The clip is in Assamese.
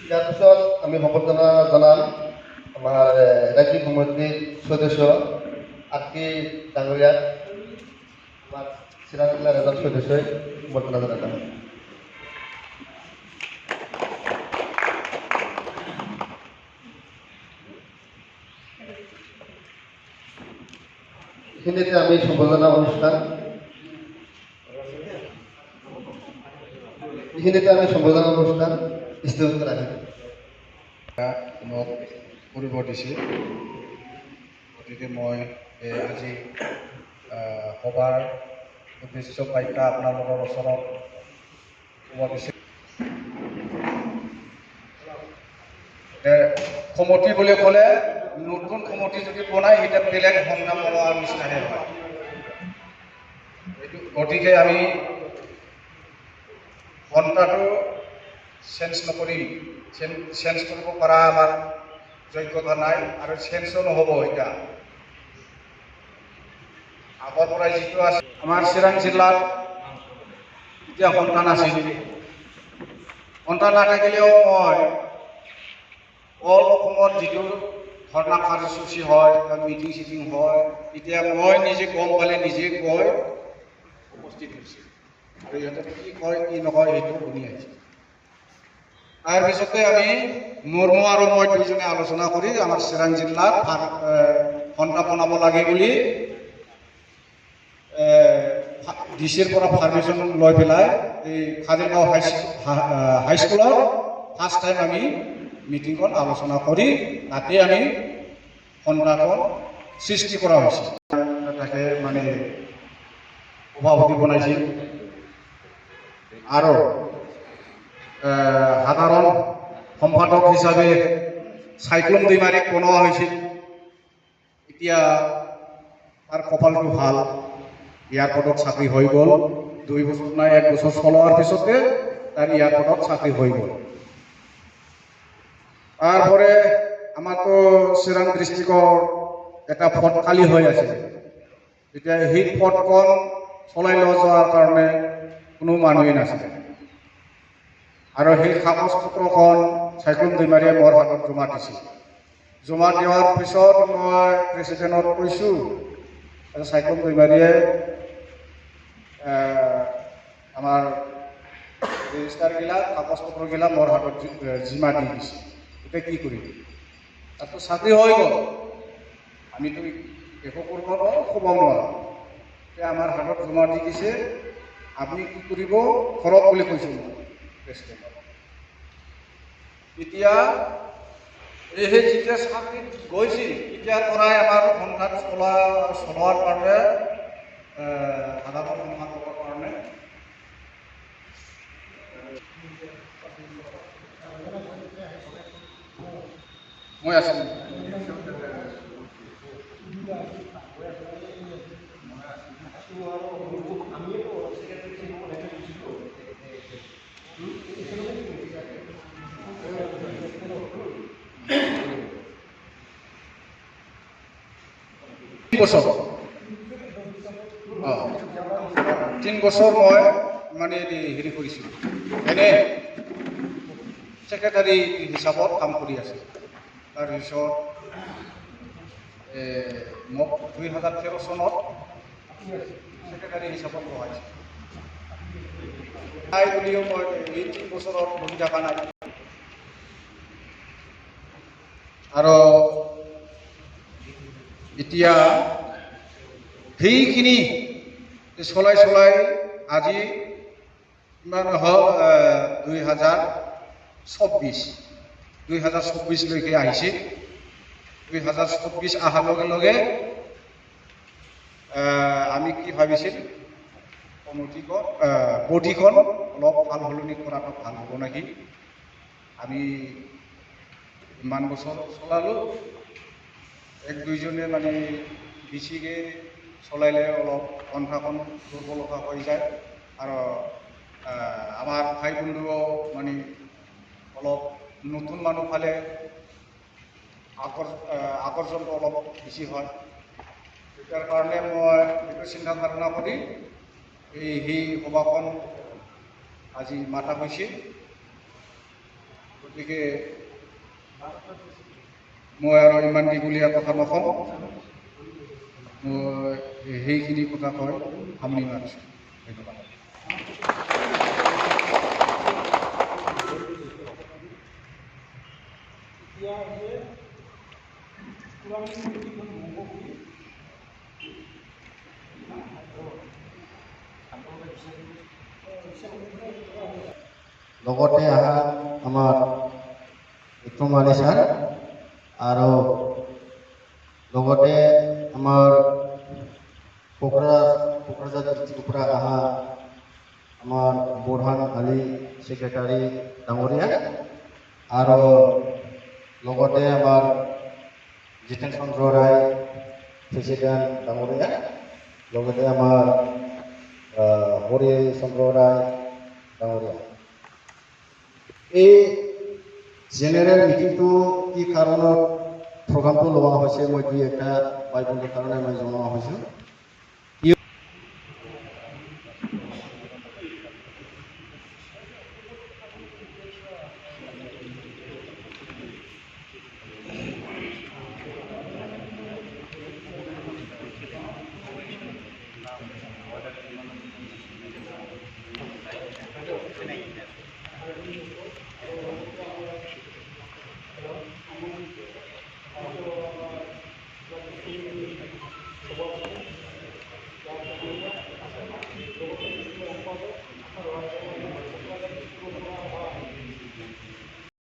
ইয়াৰ পিছত আমি সম্বৰ্ধনা জনাম আমাৰ ৰাজ্যিক সমিতিৰ সদস্য আকি ডাঙৰীয়াক আমাৰ চিৰাং জিলাৰ এজন সদস্যই সম্বৰ্ধনা জনাম। এইখিনিতে আমি সম্বৰ্ধনা অনুষ্ঠান স্থগিত ৰাখিম। মোক কৰিব দিছে, গতিকে মই আজি সভাৰ উদ্দেশ্য বাক্য আপোনালোকৰ ওচৰত ক'ব বিচাৰিছোঁ। কমিটি বুলি ক'লে নতুন কমিটি যদি বনায় এতিয়া বেলেগ সংগ্ৰাম হোৱাৰ নিচিনাহে হয়। গতিকে আমি ঘণ্টাটো চেঞ্জ নকৰিম, চেঞ্জ কৰিব পৰা আমাৰ যোগ্যতা নাই আৰু চেঞ্জো নহ'ব। এতিয়া আগৰ পৰাই যিটো আছে আমাৰ চিৰাং জিলাত এতিয়া সন্তান আছিল, সন্তান নাথাকিলেও মই অল অসমত যিটো ধৰ্ণা কাৰ্যসূচী হয় বা মিটিং চিটিং হয়, এতিয়া মই নিজে গম পালে নিজে গৈ উপস্থিত হৈছোঁ আৰু ইহঁতে কি কয় কি নকয় সেইটো শুনি আহিছোঁ। তাৰপিছতে আমি মুৰ্মু আৰু মই দুইজনে আলোচনা কৰি আমাৰ চিৰাং জিলাত সন্তান বনাব লাগে বুলি ডিচিৰ পৰা পাৰ্মিশ্যন লৈ পেলাই এই খাদিৰগাঁও হাইস্কুলত ফাৰ্ষ্ট টাইম আমি মিটিঙত আলোচনা কৰি তাতে আমি সন্তানৰ সৃষ্টি কৰা হৈছিল। তাকে মানে সভাপতি বনাইছিল আৰু সাধাৰণ সম্পাদক হিচাপে চাইক্লুন দৈমাৰীক বনোৱা হৈছিল। এতিয়া তাৰ কপালটো ভাল, এয়াৰপৰ্টত চাকৰি হৈ গ'ল। 2 বছৰ নাই 1 বছৰ চলোৱাৰ পিছতে তাৰ এয়াৰপৰ্টত চাকৰি হৈ গ'ল। তারপরে আমার তো চিরাং ডিস্ট্রিক্টর এটা ফট খালি হয়ে আছে, এতিয়া সেই ফটখন চলাই লৈ যোৱাৰ কাৰণে কোনো মানুহেই নাছিলে আৰু সেই কাগজ পত্ৰখন চাইক্লুন দৈমাৰীয়ে মোৰ হাতত জমা দিছিল। জমা দিয়াৰ পিছত মই প্ৰেচিডেণ্টক কৈছোঁ, চাইক্লুন দৈমাৰীয়ে আমাৰ ৰেজিষ্টাৰগিলা কাগজ পত্ৰগিলা মোৰ হাতত জিমা দি দিছে। এটা কি কৰি, তাৰ তো চাকৰি হয়ে গেল, আমি তো একো কৰব নোৱাৰো, ক'ব নোৱাৰো। এতিয়া আমাৰ হাতত জমা দি দিছে, আপনি কি কৰিব কৰক বুলি কৈছোঁ প্ৰেচিডেণ্টক। এতিয়া এই যেতিয়া চাকৰিত গৈছিল তেতিয়াৰ পৰাই আমাৰ সন্তান চলোৱাৰ কাৰণে সাধাৰণ সম্পাদকৰ কাৰণে মই আছিলোঁ। 3 বছৰ মই মানে হেৰি কৰিছিলোঁ, এনে ছেক্ৰেটাৰী হিচাপত কাম কৰি আছিলোঁ। তাৰপিছত মোক 2013 চনত ছেক্ৰেটাৰী হিচাপত লগাইছিল। নাই বুলিও মই এই 3 বছৰত বহি থকা নাই আৰু এতিয়া সেইখিনি চলাই আজি কিমান হ'ল 2024লৈকে আহিছে। 2024 অহাৰ লগে লগে আমি কি ভাবিছিল, বডিখন অলপ ভাল সলনি কৰাটো ভাল হ'ব নেকি। আমি ইমান বছৰ চলালোঁ, 1-2জনে মানে বেছিকৈ চলাইলে অলপ কণ্ঠাখন দুৰ্বলতা হৈ যায় আৰু আমাৰ ভাই বন্ধুও মানে অলপ নতুন মানুহ পালে আকৰ্ষণটো অলপ বেছি হয়। তাৰ কাৰণে মই এইটো চিন্তা ধাৰণা কৰি সেই সভাখন আজি মাতা হৈছে। গতিকে মই আৰু ইমান দীঘলীয়া কথা নকওঁ, মই সেইখিনি কথা কৈ সামৰি মাৰিছোঁ। ধন্যবাদ। লগতে অহা আমাৰ বিক্ৰম আলী ছাৰ আৰু লগতে আমাৰ কোকৰাঝাৰ ডিষ্ট্ৰিক্টৰ পৰা অহা আমাৰ বুৰহান আলী ছেক্ৰেটাৰী ডাঙৰীয়া আৰু লগতে আমাৰ জিতেন চন্দ্ৰ ৰায় প্ৰেচিডেণ্ট ডাঙৰীয়া, লগতে আমাৰ হৰি চন্দ্ৰ ৰায় ডাঙৰীয়া। এই জেনেৰেল মিটিংটো কি কাৰণত প্ৰগ্ৰামটো লোৱা হৈছে মই দুই এটা বাইবলৰ কাৰণে মই জনোৱা হৈছোঁ।